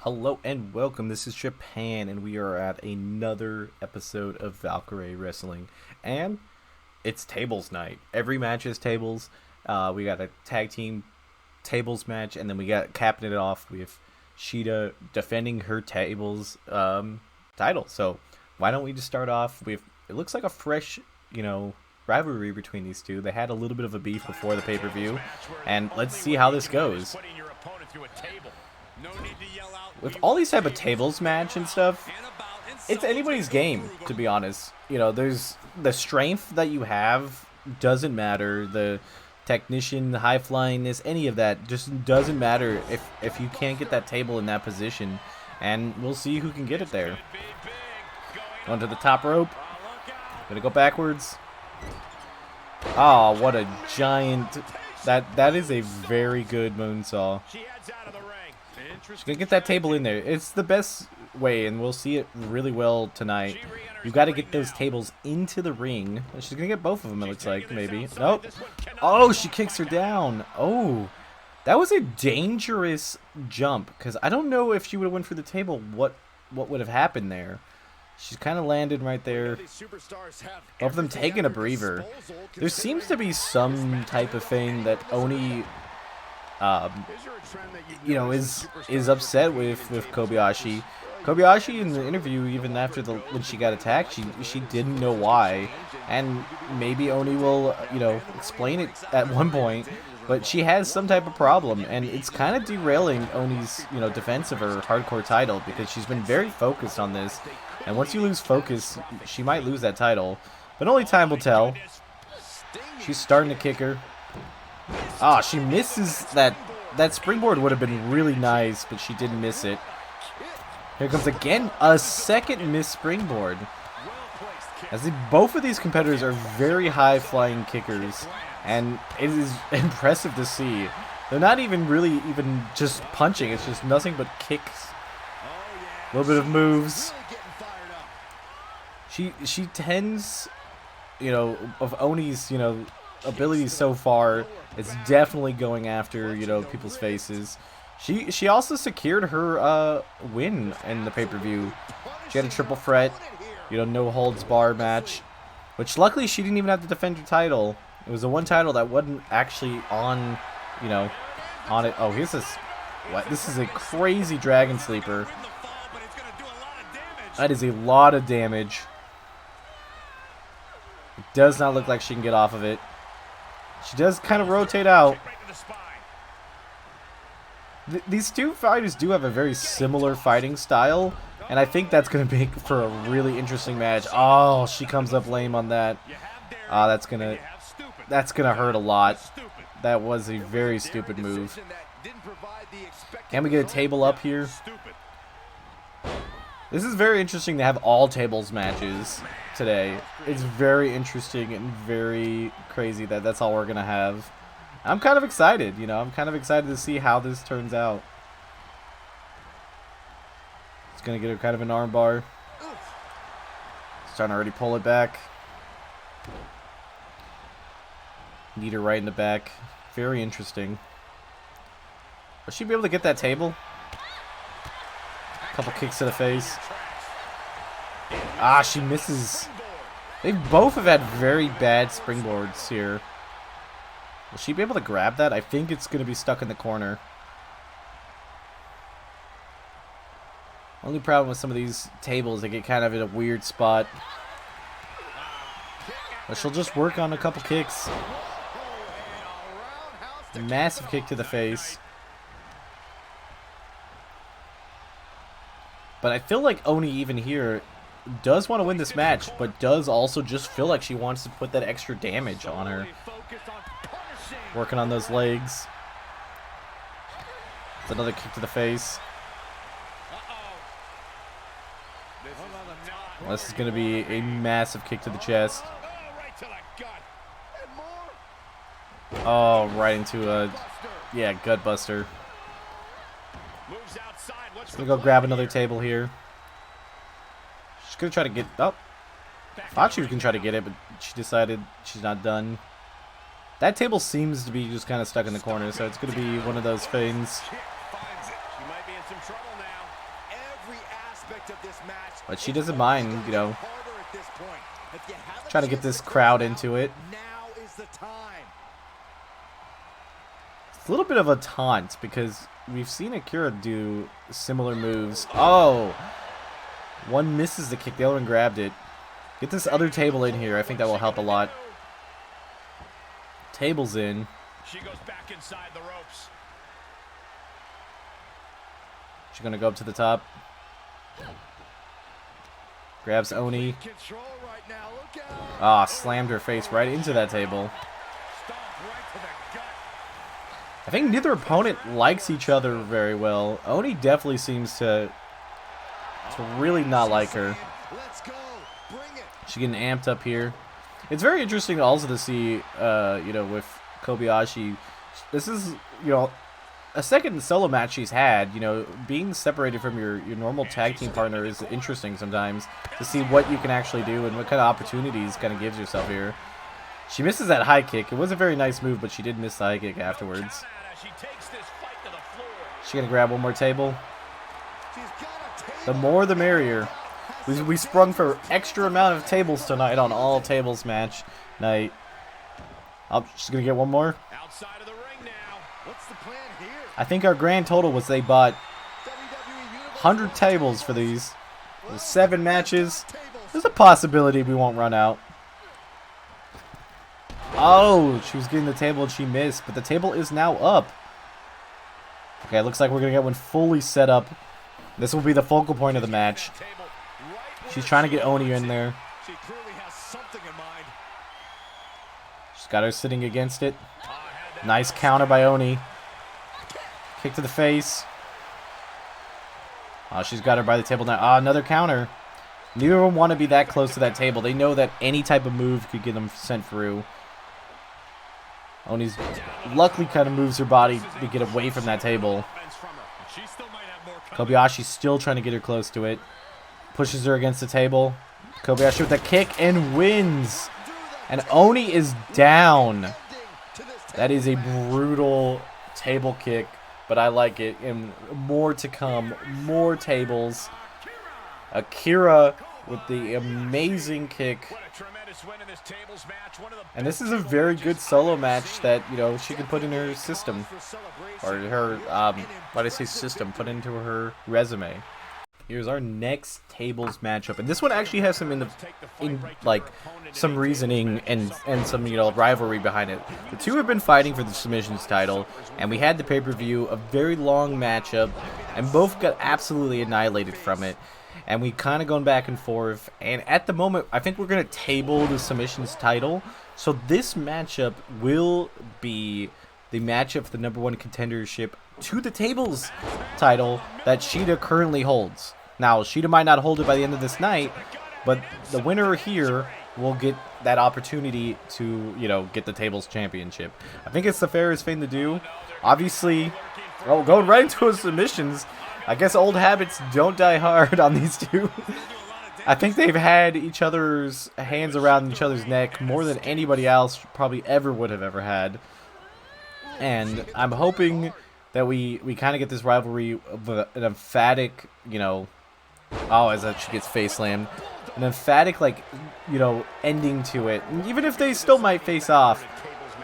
Hello and welcome. This is Japan, and we are at another episode of Valkyrie Wrestling, and it's tables night. Every match is tables. We got a tag team tables match, and then we got capping it off with Shida defending her tables title. So why don't we just start off with, it looks like a fresh, rivalry between these two. They had a little bit of a beef before the pay-per-view, and let's see how this goes. With all these type of tables match and stuff, it's anybody's game, to be honest. There's the strength that you have doesn't matter. The technician, the high flyingness, any of that just doesn't matter if you can't get that table in that position. And we'll see who can get it there. Going to the top rope. Gonna go backwards. Oh, what a giant! That is a very good moonsault. She's gonna get that table in there. It's the best way, and we'll see it really well tonight. You got to get those tables into the ring. She's gonna get both of them, it looks like, maybe. Nope. Oh, she kicks her down. Oh, that was a dangerous jump, because I don't know if she would have went for the table, what would have happened there. She's kind of landed right there. Both of them taking a breather. There seems to be some type of thing that Oni is upset with Kobayashi. Kobayashi in the interview, even after when she got attacked, she didn't know why, and maybe Oni will explain it at one point. But she has some type of problem, and it's kind of derailing Oni's defense of her hardcore title, because she's been very focused on this, and once you lose focus, she might lose that title. But only time will tell. She's starting to kick her. Ah, she misses that. That springboard would have been really nice, but she didn't miss it. Here comes again a second missed springboard. Both of these competitors are very high flying kickers, and it is impressive to see. They're not even really just punching, it's just nothing but kicks. A little bit of moves. She tends, of Oni's, abilities so far, it's definitely going after people's faces. She also secured her win in the pay-per-view. She had a triple threat, no holds bar match, which luckily she didn't even have to defend her title. It was the one title that wasn't actually on on it. Oh, here's this. What? This is a crazy dragon sleeper. That is a lot of damage. It does not look like she can get off of it. She does kind of rotate out. These two fighters do have a very similar fighting style, and I think that's going to make for a really interesting match. Oh, she comes up lame on that. That's gonna hurt a lot. That was a very stupid move. Can we get a table up here? This is very interesting to have all tables matches today. It's very interesting and very crazy that that's all we're going to have. I'm kind of excited, I'm kind of excited to see how this turns out. It's going to get her kind of an arm bar. It's trying to already pull it back. Need her right in the back. Very interesting. Will she be able to get that table? Couple kicks to the face. Ah, she misses. They both have had very bad springboards here. Will she be able to grab that? I think it's going to be stuck in the corner. Only problem with some of these tables, they get kind of in a weird spot. But she'll just work on a couple kicks. Massive kick to the face. But I feel like Oni, even here, does want to win this match, but does also just feel like she wants to put that extra damage on her. Working on those legs. It's another kick to the face. Well, this is going to be a massive kick to the chest. Oh, right into a, gut buster. She's going to go grab another table here. She's going to try to get... Oh. Thought she was going to try to get it, but she decided she's not done. That table seems to be just kind of stuck in the corner, so it's going to be one of those things. But she doesn't mind, you know, trying to get this crowd into it. It's a little bit of a taunt because we've seen Akira do similar moves. Oh! One misses the kick, the other one grabbed it. Get this other table in here. I think that will help a lot. Table's in. She goes back inside the ropes. She's gonna go up to the top. Grabs Oni. Ah, slammed her face right into that table. I think neither opponent likes each other very well. Oni definitely seems to really not like her. She's getting amped up here. It's very interesting also to see, you know, with Kobayashi. This is, you know, a second solo match she's had. You know, being separated from your normal tag team partner is interesting sometimes to see what you can actually do and what kind of opportunities kind of gives yourself here. She misses that high kick. It was a very nice move, but she did miss the high kick afterwards. She's gonna grab one more table. The more the merrier. We sprung for extra amount of tables tonight on all tables match night. Oh, she's gonna get one more. Outside of the ring now. What's the plan here? I think our grand total was they bought 100 tables for these. With 7 matches. There's a possibility we won't run out. Oh, she was getting the table and she missed, but the table is now up. Okay, it looks like we're gonna get one fully set up. This will be the focal point of the match. She's trying to get Oni in there. She's got her sitting against it. Nice counter by Oni. Kick to the face. Oh, she's got her by the table now. Ah, another counter. Neither of them want to be that close to that table. They know that any type of move could get them sent through. Oni's luckily kind of moves her body to get away from that table. Kobayashi's still trying to get her close to it. Pushes her against the table. Kobayashi with a kick and wins. And Oni is down. That is a brutal table kick, but I like it. And more to come. More tables. Akira with the amazing kick. And this is a very good solo match that, you know, she can put in her system. Or her, why did I say system? Put into her resume. Here's our next tables matchup, and this one actually has some like some reasoning and some, you know, rivalry behind it. The two have been fighting for the submissions title, and we had the pay-per-view, a very long matchup, and both got absolutely annihilated from it. And we kind of gone back and forth, and at the moment, I think we're gonna table the submissions title. So this matchup will be the matchup for the #1 contendership to the tables title that Shida currently holds. Now, Shida might not hold it by the end of this night, but the winner here will get that opportunity to, you know, get the tables championship. I think it's the fairest thing to do. Obviously, oh, going right into his submissions. I guess old habits don't die hard on these two. I think they've had each other's hands around each other's neck more than anybody else probably ever would have ever had. And I'm hoping that we kind of get this rivalry of an emphatic, you know, oh, as she gets face slammed, an emphatic, like, you know, ending to it. And even if they still might face off,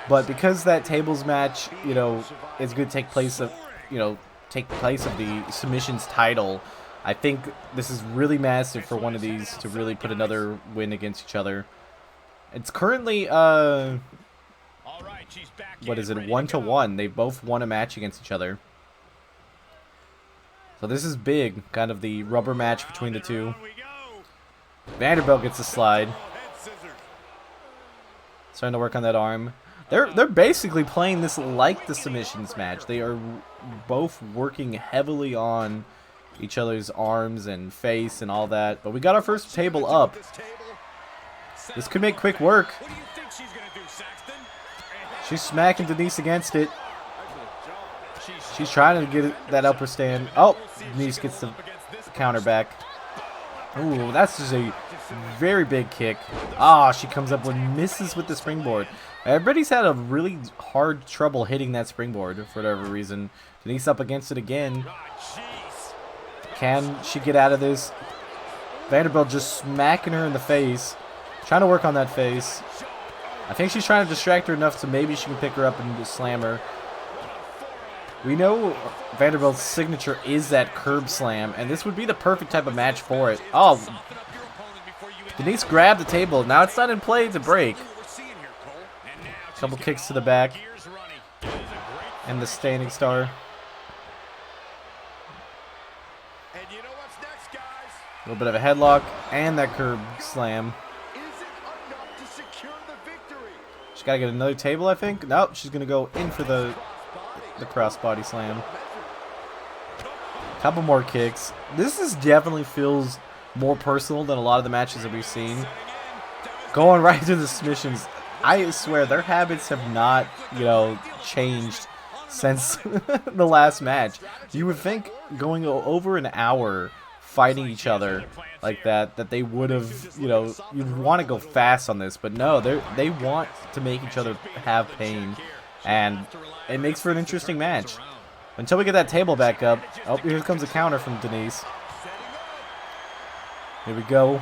but because that tables match, you know, is going to take place of, you know, the submissions title, I think this is really massive for one of these to really put another win against each other. It's currently, what is it, 1-1. They both won a match against each other. So this is big, kind of the rubber match between the two. Vanderbilt gets a slide. Starting to work on that arm. They're basically playing this like the submissions match. They are both working heavily on each other's arms and face and all that. But we got our first table up. This could make quick work. She's smacking Denise against it. She's trying to get that upper stand. Oh, Denise gets the counter back. Ooh, that's just a very big kick. Ah, she comes up and misses with the springboard. Everybody's had a really hard trouble hitting that springboard for whatever reason. Denise up against it again. Can she get out of this? Vanderbilt just smacking her in the face. Trying to work on that face. I think she's trying to distract her enough so maybe she can pick her up and just slam her. We know Vanderbilt's signature is that curb slam, and this would be the perfect type of match for it. Oh, Denise grabbed the table. Now it's not in play to break. Couple kicks to the back. And the standing star. A little bit of a headlock and that curb slam. She's got to get another table, I think. Nope, she's going to go in for the crossbody slam. Couple more kicks. This definitely feels more personal than a lot of the matches that we've seen. Going right to the submissions. I swear their habits have not, changed since the last match. You would think going over an hour fighting each other like that they would have, you'd want to go fast on this, but no, they want to make each other have pain, and it makes for an interesting match until we get that table back up. Oh, here comes a counter from Denise. Here we go.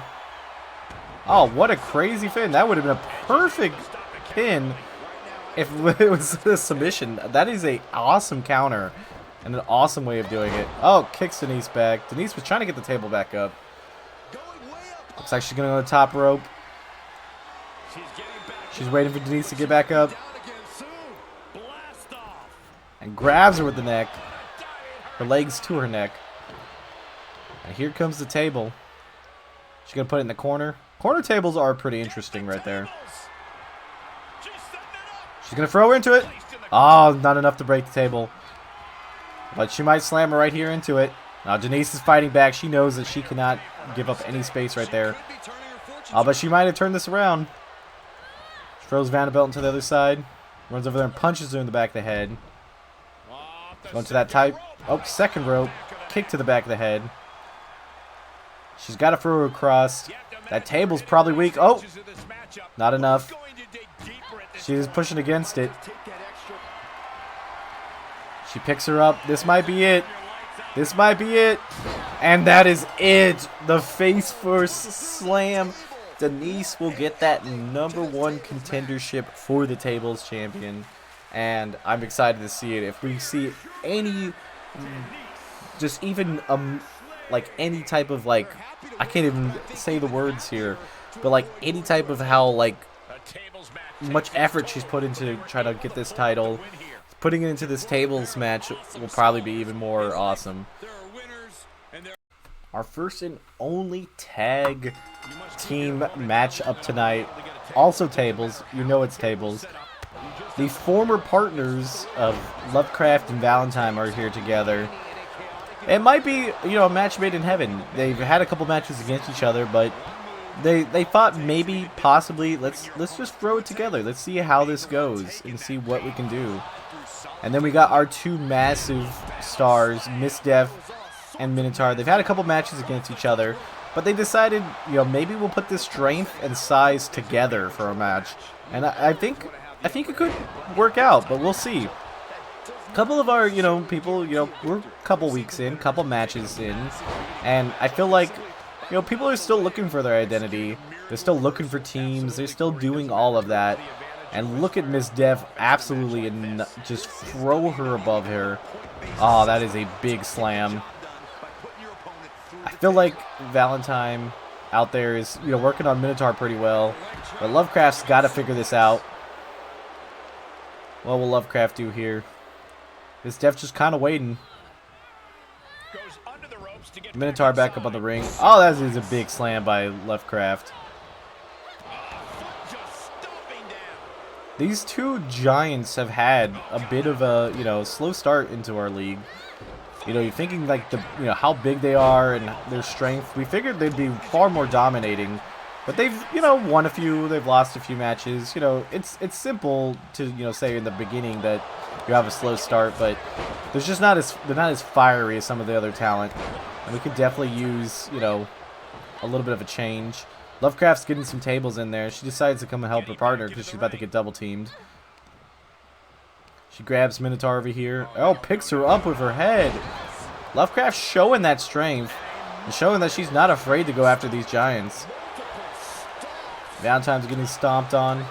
Oh, what a crazy pin. That would have been a perfect pin if it was a submission. That is an awesome counter and an awesome way of doing it. Oh, kicks Denise back. Denise was trying to get the table back up. Looks like she's going to go to the top rope. She's waiting for Denise to get back up. And grabs her with the neck. Her legs to her neck. And here comes the table. She's going to put it in the corner. Corner tables are pretty interesting right there. She's going to throw her into it. Oh, not enough to break the table. But she might slam her right here into it. Now Denise is fighting back. She knows that she cannot give up any space right there. But she might have turned this around. She throws Vanderbilt into the other side. Runs over there and punches her in the back of the head. Going to that type. Oh, second rope. Kick to the back of the head. She's got to throw her across. That table's probably weak. Oh, not enough. She's pushing against it. She picks her up. This might be it. This might be it. And that is it. The face first slam. Denise will get that #1 contendership for the tables champion. And I'm excited to see it. If we see any, just even like any type of I can't even say the words here, but any type of how much effort she's put into trying to get this title, putting it into this tables match will probably be even more awesome. Our first and only tag team match up tonight, also tables. You know it's tables. The former partners of Lovecraft and Valentine are here together. It might be, a match made in heaven. They've had a couple matches against each other, but they thought maybe, possibly, let's just throw it together. Let's see how this goes and see what we can do. And then we got our two massive stars, Miss Def and Minotaur. They've had a couple matches against each other, but they decided, maybe we'll put this strength and size together for a match. And I think it could work out, but we'll see. A couple of our, people, we're a couple weeks in, couple matches in, and I feel like, people are still looking for their identity. They're still looking for teams. They're still doing all of that. And look at Miss Dev absolutely and just throw her above her. Oh, that is a big slam. I feel like Valentine out there is, working on Minotaur pretty well. But Lovecraft's got to figure this out. What will Lovecraft do here? Miss Dev's just kind of waiting. Minotaur back up on the ring. Oh, that is a big slam by Lovecraft. These two giants have had a bit of a, slow start into our league. You're thinking how big they are and their strength. We figured they'd be far more dominating, but they've, won a few. They've lost a few matches. It's simple to, say in the beginning that you have a slow start, but they're not as fiery as some of the other talent, and we could definitely use, a little bit of a change. Lovecraft's getting some tables in there. She decides to come and help her partner because she's about to get double teamed. She grabs Minotaur over here. Oh, picks her up with her head. Lovecraft showing that strength and showing that she's not afraid to go after these giants. Valentine's getting stomped on.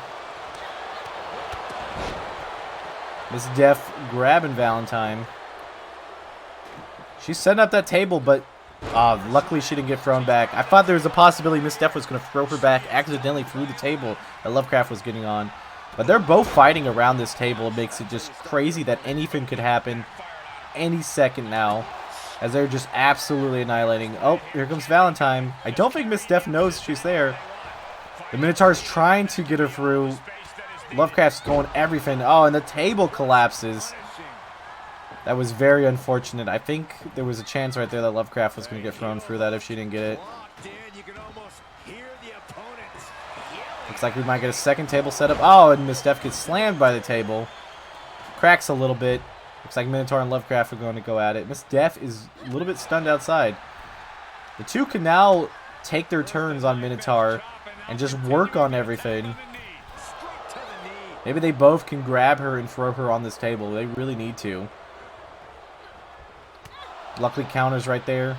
Miss Def grabbing Valentine. She's setting up that table, but luckily she didn't get thrown back. I thought there was a possibility Miss Def was going to throw her back accidentally through the table that Lovecraft was getting on. But they're both fighting around this table. It makes it just crazy that anything could happen any second now, as they're just absolutely annihilating. Oh, here comes Valentine. I don't think Miss Def knows she's there. The Minotaur's trying to get her through. Lovecraft's going everything. Oh, and the table collapses. That was very unfortunate. I think there was a chance right there that Lovecraft was going to get thrown through that if she didn't get it. Looks like we might get a second table set up. Oh, and Miss Def gets slammed by the table. Cracks a little bit. Looks like Minotaur and Lovecraft are going to go at it. Miss Def is a little bit stunned outside. The two can now take their turns on Minotaur and just work on everything. Maybe they both can grab her and throw her on this table. They really need to. Luckily, counters right there.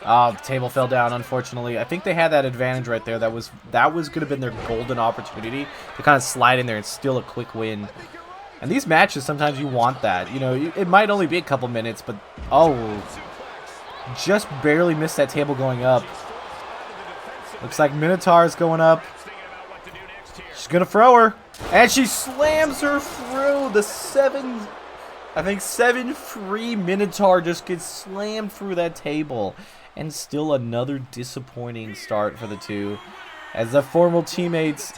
Oh, the table fell down, unfortunately. I think they had that advantage right there. That was going to have been their golden opportunity to kind of slide in there and steal a quick win. And these matches, sometimes you want that. You know, it might only be a couple minutes, but oh, just barely missed that table going up. Looks like Minotaur's going up. She's going to throw her. And she slams her through the 7-3 Minotaur just gets slammed through that table. And still another disappointing start for the two, as the former teammates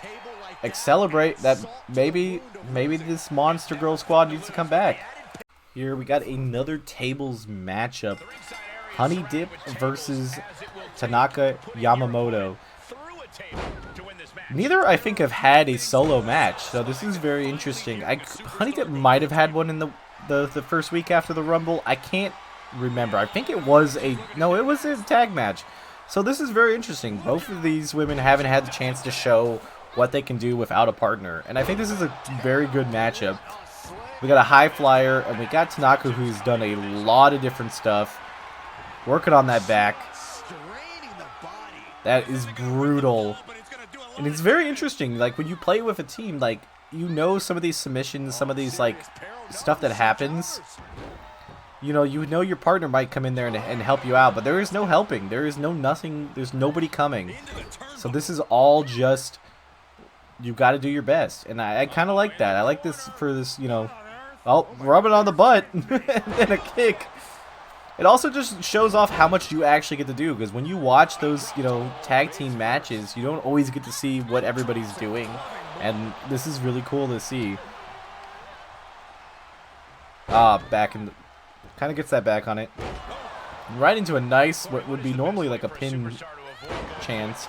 celebrate that maybe this Monster Girl squad needs to come back. Here we got another tables matchup. Honey Dip versus Tanaka Yamamoto. Neither, I think, have had a solo match, so this is very interesting. Honey Dip might have had one in the first week after the Rumble. I can't remember. I think it was a tag match. So this is very interesting. Both of these women haven't had the chance to show what they can do without a partner, and I think this is a very good matchup. We got a high flyer, and we got Tanaka, who's done a lot of different stuff, working on that back. That is brutal, and it's very interesting. Like, when you play with a team, like, you know some of these submissions, some of these like stuff that happens. You know your partner might come in there and help you out, but there is no helping. There is nothing. There's nobody coming. So this is all just, you got to do your best, and I kind of like that. I like this for this, you know. Oh, rub it on the butt and then a kick. It also just shows off how much you actually get to do, because when you watch those, you know, tag team matches, you don't always get to see what everybody's doing, and this is really cool to see. Back in the, kind of gets that back on it. Right into a nice, what would be normally like a pin chance.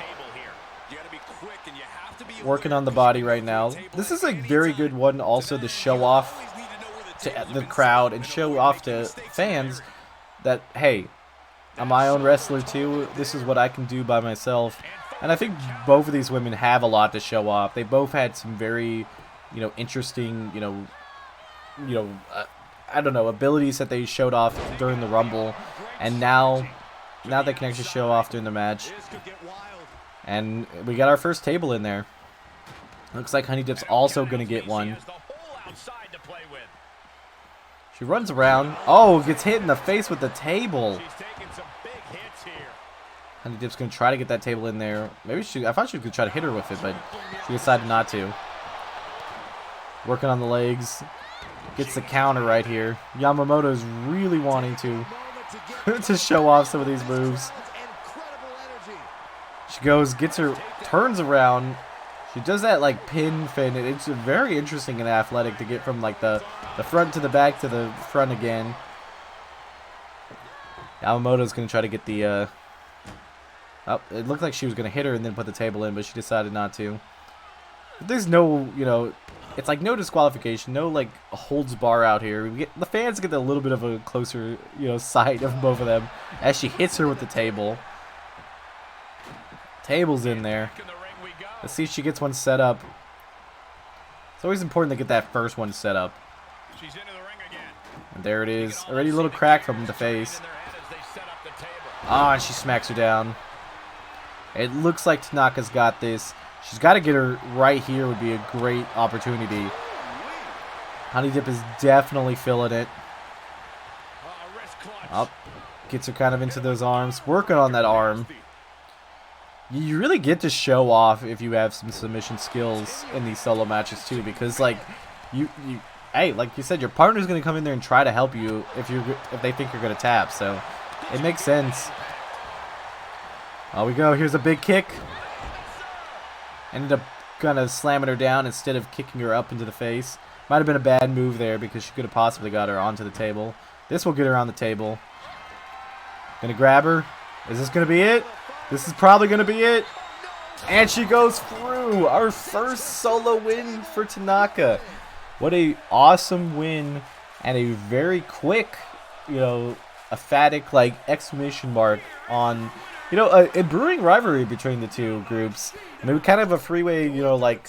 Working on the body right now. This is a very good one also to show off to the crowd and show off to fans that, hey, I'm my own wrestler too. This is what I can do by myself. And I think both of these women have a lot to show off. They both had some very, you know, interesting, I don't know, abilities that they showed off during the Rumble, and now they can actually show off during the match. And we got our first table in there. Looks like Honey Dip's also gonna get one. She runs around. Oh, gets hit in the face with the table. Honey Dip's gonna try to get that table in there. Maybe I thought she was gonna try to hit her with it, but she decided not to. Working on the legs. Gets the counter right here. Yamamoto's really wanting to to show off some of these moves. She goes, gets her, turns around. She does that like pin fin. It's very interesting and athletic to get from like the front to the back to the front again. Yamamoto's gonna try to get the oh, it looked like she was gonna hit her and then put the table in, but she decided not to. But there's no, you know, it's like no disqualification, no like holds bar out here. The fans get a little bit of a closer, you know, sight of both of them as she hits her with the table. Table's in there. Let's see if she gets one set up. It's always important to get that first one set up. And there it is. Already a little crack from the face. Ah, and she smacks her down. It looks like Tanaka's got this. She's got to get her right here would be a great opportunity. Honey Dip is definitely feeling it. Up. Gets her kind of into those arms. Working on that arm. You really get to show off if you have some submission skills in these solo matches too, because like hey, like you said, your partner's gonna come in there and try to help you if they think you're gonna tap, so it makes sense. Oh, we go. Here's a big kick. Ended up kind of slamming her down instead of kicking her up into the face. Might have been a bad move there because she could have possibly got her onto the table. This will get her on the table. Gonna grab her. Is this gonna be it? This is probably gonna be it. And she goes through. Our first solo win for Tanaka. What a awesome win and a very quick, you know, emphatic like exclamation mark on, you know, a brewing rivalry between the two groups. I mean, kind of a freeway, you know, like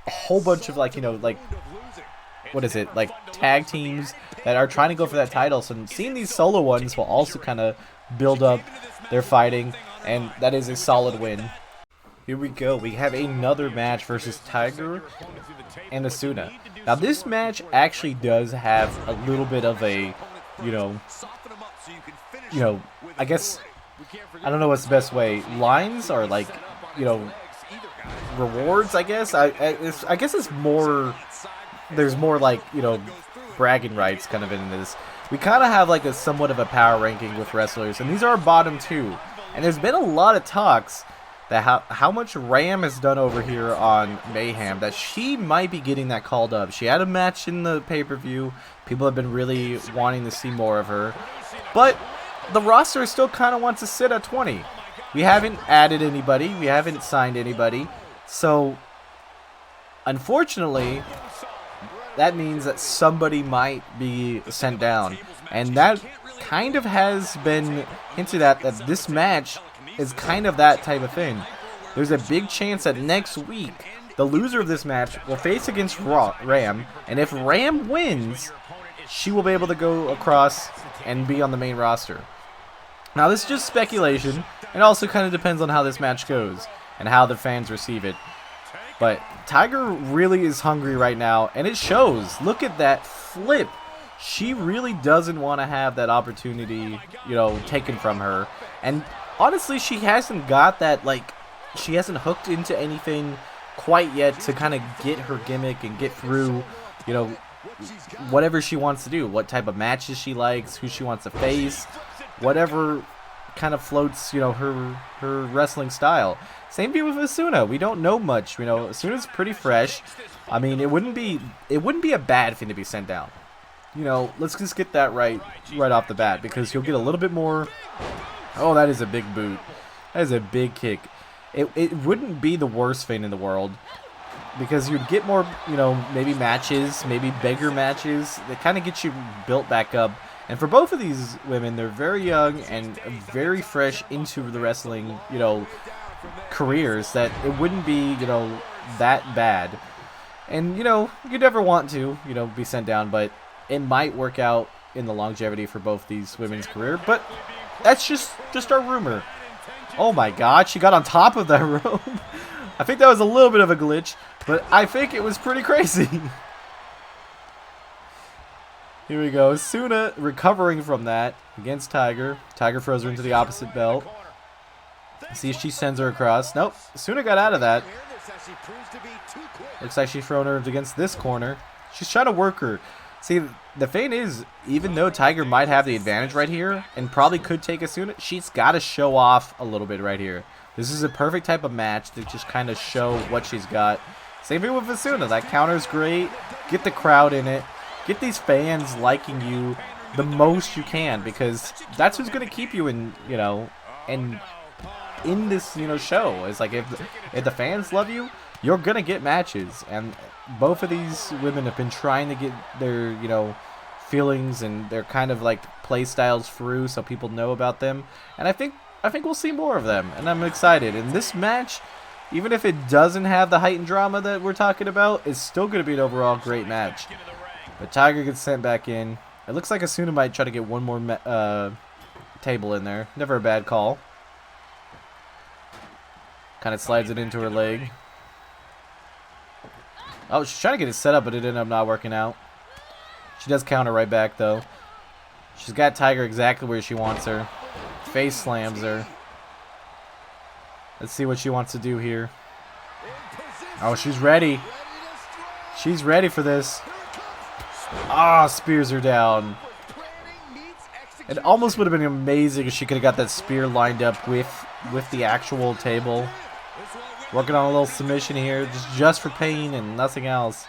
a whole bunch of like, you know, like what is it, like tag teams that are trying to go for that title. So seeing these solo ones will also kind of build up their fighting, and that is a solid win. Here we go. We have another match versus Tiger and Asuna. Now this match actually does have a little bit of a, you know, I guess, I don't know what's the best way. Lines are like, you know, rewards, I guess. I guess it's more, there's more like, you know, bragging rights kind of in this. We kind of have like a somewhat of a power ranking with wrestlers, and these are our bottom two. And there's been a lot of talks that how much Ram has done over here on Mayhem, that she might be getting that called up. She had a match in the pay-per-view. People have been really wanting to see more of her. But the roster still kind of wants to sit at 20. We haven't added anybody. We haven't signed anybody. So, unfortunately, that means that somebody might be sent down. And that kind of has been hinted at, that this match is kind of that type of thing. There's a big chance that next week, the loser of this match will face against Ram. And if Ram wins, she will be able to go across and be on the main roster. Now, this is just speculation. It also kind of depends on how this match goes and how the fans receive it. But Tiger really is hungry right now, and it shows. Look at that flip. She really doesn't want to have that opportunity, you know, taken from her. And honestly, she hasn't got that, like, she hasn't hooked into anything quite yet to kind of get her gimmick and get through, you know, whatever she wants to do. What type of matches she likes, who she wants to face, whatever kind of floats, you know, her wrestling style. Same thing with Asuna. We don't know much. You know, Asuna's pretty fresh. I mean, it wouldn't be a bad thing to be sent down. You know, let's just get that right off the bat, because you'll get a little bit more. Oh, that is a big boot. That is a big kick. It wouldn't be the worst thing in the world, because you'd get more, you know, maybe matches, maybe bigger matches that kind of get you built back up. And for both of these women, they're very young and very fresh into the wrestling, you know, careers, that it wouldn't be, you know, that bad. And, you know, you never want to, you know, be sent down, but it might work out in the longevity for both these women's career. But that's just our rumor. Oh my god, she got on top of that rope. I think that was a little bit of a glitch, but I think it was pretty crazy. Here we go. Asuna recovering from that against Tiger. Tiger throws her into the opposite belt. See if she sends her across. Nope. Asuna got out of that. Looks like she's thrown her against this corner. She's trying to work her. See, the thing is, even though Tiger might have the advantage right here and probably could take Asuna, she's got to show off a little bit right here. This is a perfect type of match to just kind of show what she's got. Same thing with Asuna. That counter's great. Get the crowd in it. Get these fans liking you the most you can, because that's who's going to keep you in, you know, and in this, you know, show. It's like if the fans love you, you're going to get matches. And both of these women have been trying to get their, you know, feelings and their kind of like play styles through so people know about them. And I think we'll see more of them, and I'm excited. And this match, even if it doesn't have the heightened drama that we're talking about, is still going to be an overall great match. But Tiger gets sent back in. It looks like Asuna might try to get one more table in there. Never a bad call. Kind of slides it into her leg. Oh, she's trying to get it set up, but it ended up not working out. She does counter right back, though. She's got Tiger exactly where she wants her. Face slams her. Let's see what she wants to do here. Oh, she's ready. She's ready for this. Ah, spears her down. It almost would have been amazing if she could have got that spear lined up with the actual table. Working on a little submission here, just for pain and nothing else.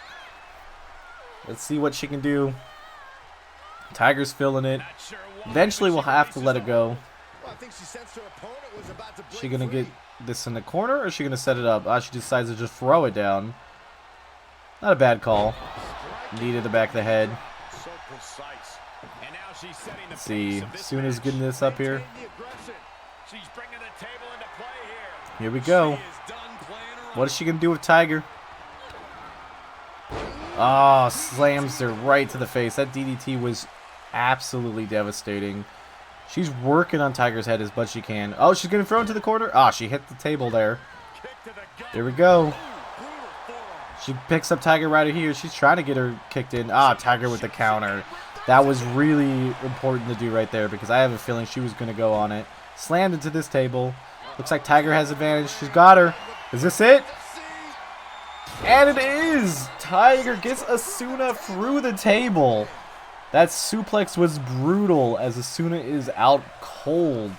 Let's see what she can do. Tiger's feeling it. Eventually, we'll have to let it go. Is she gonna get this in the corner, or is she gonna set it up? Ah, she decides to just throw it down. Not a bad call. Knee to the back of the head. Let's see. Suna's getting this up here. Here we go. What is she going to do with Tiger? Oh, slams her right to the face. That DDT was absolutely devastating. She's working on Tiger's head as much as she can. Oh, she's going to throw it to the corner. Ah, she hit the table there. There we go. She picks up Tiger right here. She's trying to get her kicked in. Ah, Tiger with the counter. That was really important to do right there because I have a feeling she was going to go on it. Slammed into this table. Looks like Tiger has advantage. She's got her. Is this it? And it is! Tiger gets Asuna through the table. That suplex was brutal as Asuna is out cold.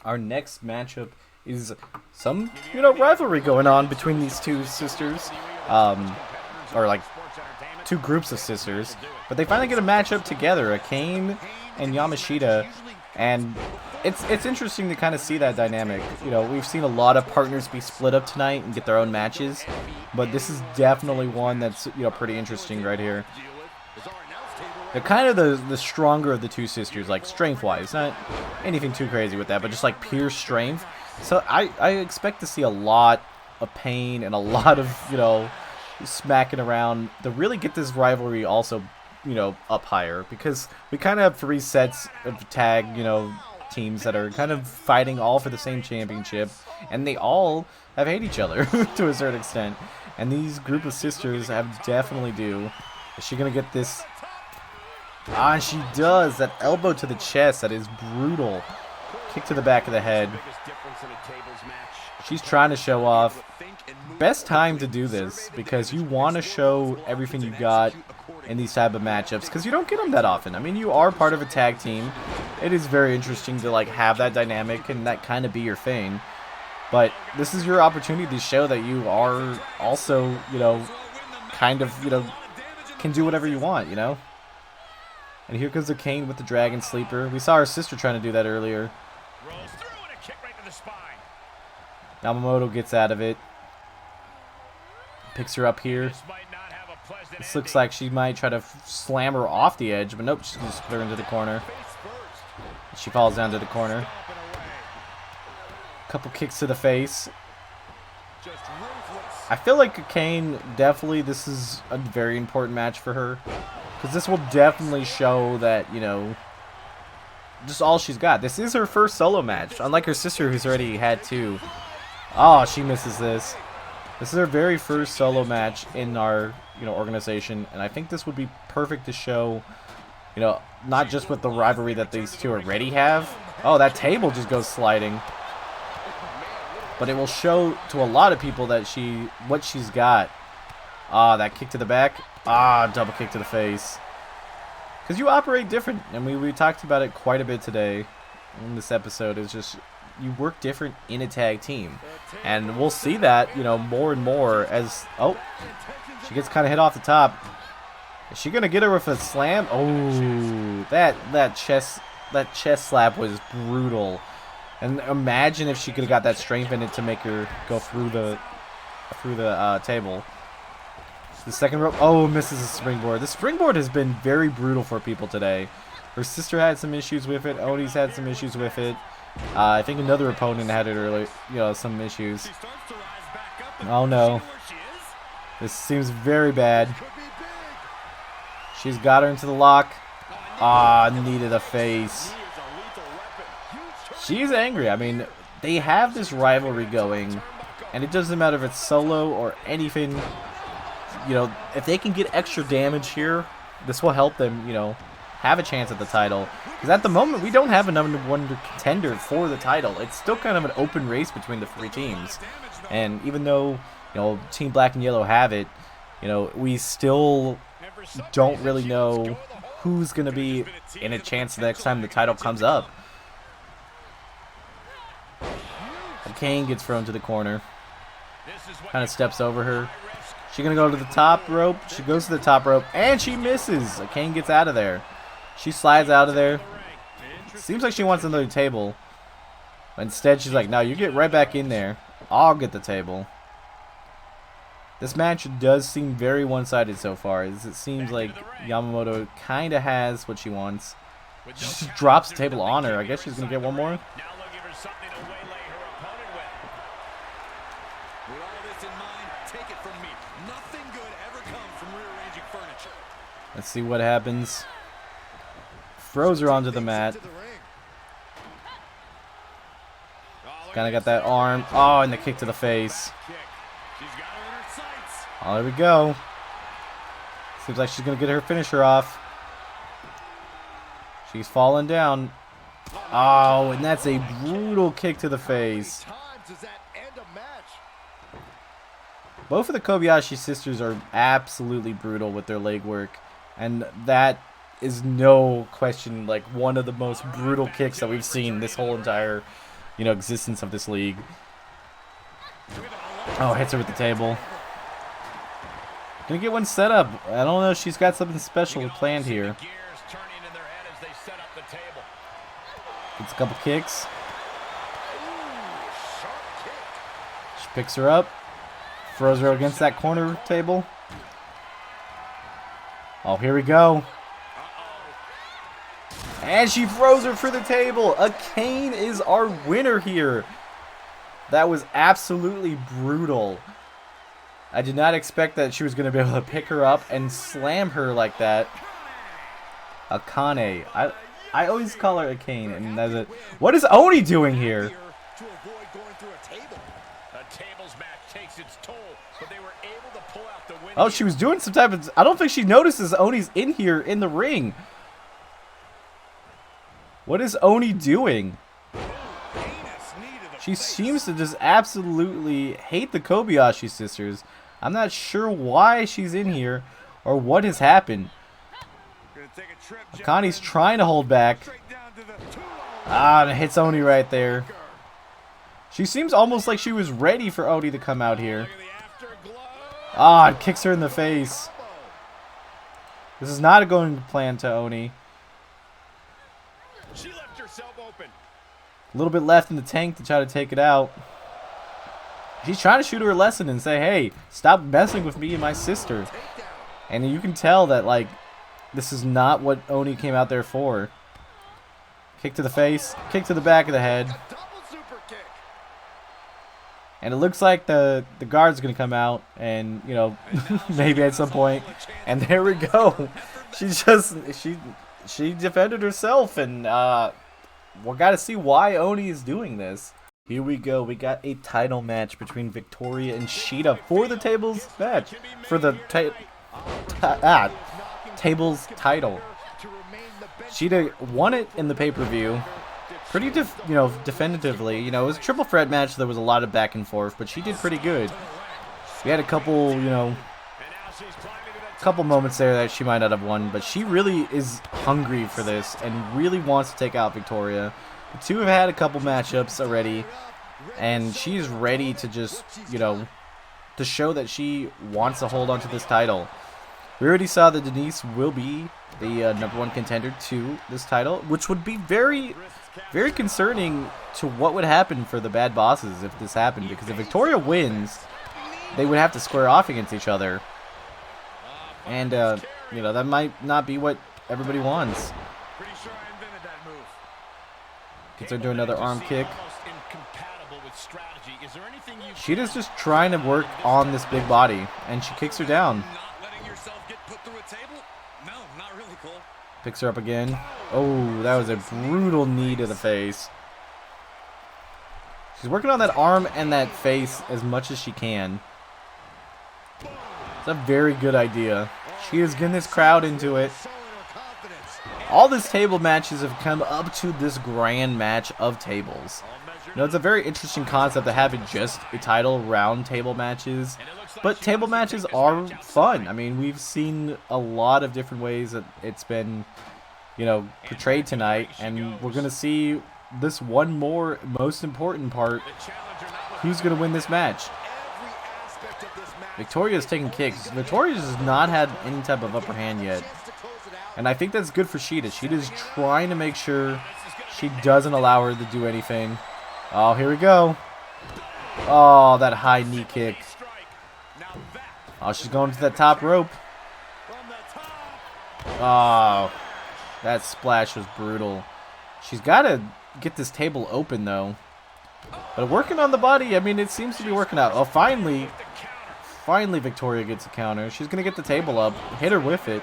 Our next matchup is some, rivalry going on between these two sisters. Or like two groups of sisters. But they finally get a matchup together. AKANE and Yamashita. And it's interesting to kind of see that dynamic. We've seen a lot of partners be split up tonight and get their own matches, but this is definitely one that's pretty interesting right here. They're kind of the stronger of the two sisters, like strength-wise. Not anything too crazy with that, but just like pure strength. So I expect to see a lot of pain and a lot of smacking around to really get this rivalry also up higher, because we kind of have 3 sets of tag teams that are kind of fighting all for the same championship, and they all have hate each other to a certain extent, and these group of sisters have definitely do. Is she gonna get this? Ah, she does. That elbow to the chest, that is brutal. Kick to the back of the head. She's trying to show off. Best time to do this, because you want to show everything you got in these type of matchups, because you don't get them that often. I mean, you are part of a tag team. It is very interesting to have that dynamic and that kind of be your thing. But this is your opportunity to show that you are also, kind of, can do whatever you want, And here comes AKANE with the Dragon Sleeper. We saw our sister trying to do that earlier. Yamamoto gets out of it. Picks her up here. This looks like she might try to slam her off the edge, but nope, she's going to just put her into the corner. She falls down to the corner. Couple kicks to the face. I feel like AKANE, definitely this is a very important match for her, because this will definitely show that, just all she's got. This is her first solo match, unlike her sister who's already had 2. Oh, she misses this. This is her very first solo match in our, organization, and I think this would be perfect to show, not just with the rivalry that these two already have. Oh, that table just goes sliding. But it will show to a lot of people that what she's got. Ah, that kick to the back. Ah, double kick to the face. Because you operate different, and we talked about it quite a bit today in this episode. Is just you work different in a tag team, and we'll see that more and more as she gets kind of hit off the top. Is she gonna get her with a slam? Oh, that chest slap was brutal. And imagine if she could have got that strength in it to make her go through the table. The second rope. Oh, misses the springboard. The springboard has been very brutal for people today. Her sister had some issues with it. Oni's had some issues with it. I think another opponent had it earlier. Some issues. Oh no. This seems very bad. She's got her into the lock. Ah, knee to the face. She's angry. I mean, they have this rivalry going, and it doesn't matter if it's solo or anything. You know, if they can get extra damage here, this will help them, you know, have a chance at the title. Because at the moment, we don't have a number one contender for the title. It's still kind of an open race between the three teams. And even though, you know, Team Black and Yellow have it, you know, we still don't really know who's going to be in a chance the next time the title comes up. AKANE gets thrown to the corner. Kind of steps over her. She's going to go to the top rope. She goes to the top rope, and she misses. AKANE gets out of there. She slides out of there. Seems like she wants another table. But instead, she's like, no, you get right back in there. I'll get the table. This match does seem very one-sided so far. As it seems like Yamamoto kind of has what she wants. She just drops the table on her. I guess she's going to get one more. Let's see what happens. Throws her onto the mat. Kind of got that arm. Oh, and the kick to the face. Oh, there we go. Seems like she's going to get her finisher off. She's falling down. Oh, and that's a brutal kick to the face. Both of the Kobayashi sisters are absolutely brutal with their leg work. And that is no question like one of the most brutal kicks that we've seen this whole entire, you know, existence of this league. Oh, hits her with the table. Gonna get one set up. I don't know if she's got something special planned here. Gets a couple kicks. She picks her up. Throws her against that corner table. Oh, here we go. And she throws her for the table. AKANE is our winner here. That was absolutely brutal. I did not expect that she was going to be able to pick her up and slam her like that. AKANE. I always call her AKANE. And that's it. What is Oni doing here? Oh, she was doing some type of... I don't think she notices Oni's in here in the ring. What is Oni doing? She seems to just absolutely hate the Kobayashi sisters. I'm not sure why she's in here or what has happened. AKANE's trying to hold back. Ah, and it hits Oni right there. She seems almost like she was ready for Oni to come out here. Ah, it kicks her in the face. This is not a going plan to Oni. A little bit left in the tank to try to take it out. She's trying to shoot her a lesson and say, hey, stop messing with me and my sister. And you can tell that, like, this is not what Oni came out there for. Kick to the face, kick to the back of the head. And it looks like the guard's going to come out and, you know, maybe at some point. And there we go. She defended herself. And we got to see why Oni is doing this. Here we go. We got a title match between Victoria and Shida for the tables match. For the tables title. Shida won it in the pay-per-view. Pretty, definitively. You know, it was a triple threat match. There was a lot of back and forth, but she did pretty good. We had a couple, couple moments there that she might not have won, but she really is hungry for this and really wants to take out Victoria. The two have had a couple matchups already, and she's ready to just, to show that she wants to hold on to this title. We already saw that Denise will be the #1 contender to this title, which would be very, very concerning to what would happen for the Bad Bosses if this happened. Because if Victoria wins, they would have to square off against each other. And, that might not be what everybody wants. Gets her to another arm kick. Shida's just trying to work on this big body, and she kicks her down. No, not really, Cole. Picks her up again. Oh, that was a brutal knee to the face. She's working on that arm and that face as much as she can. It's a very good idea. She is getting this crowd into it. All these table matches have come up to this grand match of tables. You know, it's a very interesting concept to have it just a title round table matches. But table matches are fun. I mean, we've seen a lot of different ways that it's been, you know, portrayed tonight. And we're going to see this one more most important part. Who's going to win this match? Victoria's taking kicks. Victoria has not had any type of upper hand yet. And I think that's good for Shida. Shida's trying to make sure she doesn't allow her to do anything. Oh, here we go. Oh, that high knee kick. Oh, she's going to that top rope. Oh, that splash was brutal. She's got to get this table open, though. But working on the body, I mean, it seems to be working out. Oh, finally Victoria gets a counter. She's going to get the table up. Hit her with it.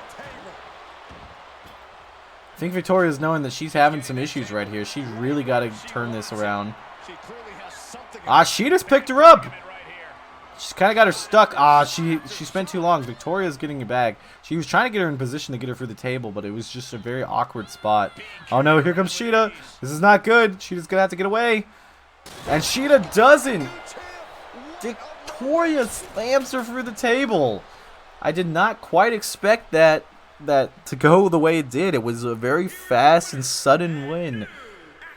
I think Victoria's knowing that she's having some issues right here. She's really got to turn this around. Ah, she just picked her up. She's kind of got her stuck. Ah, she spent too long. Victoria's getting it back. She was trying to get her in position to get her through the table, but it was just a very awkward spot. Oh no, here comes Shida. This is not good. Shida's going to have to get away. And Shida doesn't. Victoria slams her through the table. I did not quite expect that to go the way it did. It was a very fast and sudden win.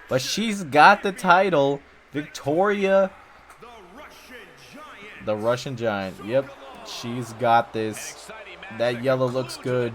But she's got the title. Victoria, the Russian Giant. Yep, she's got this. That yellow looks good.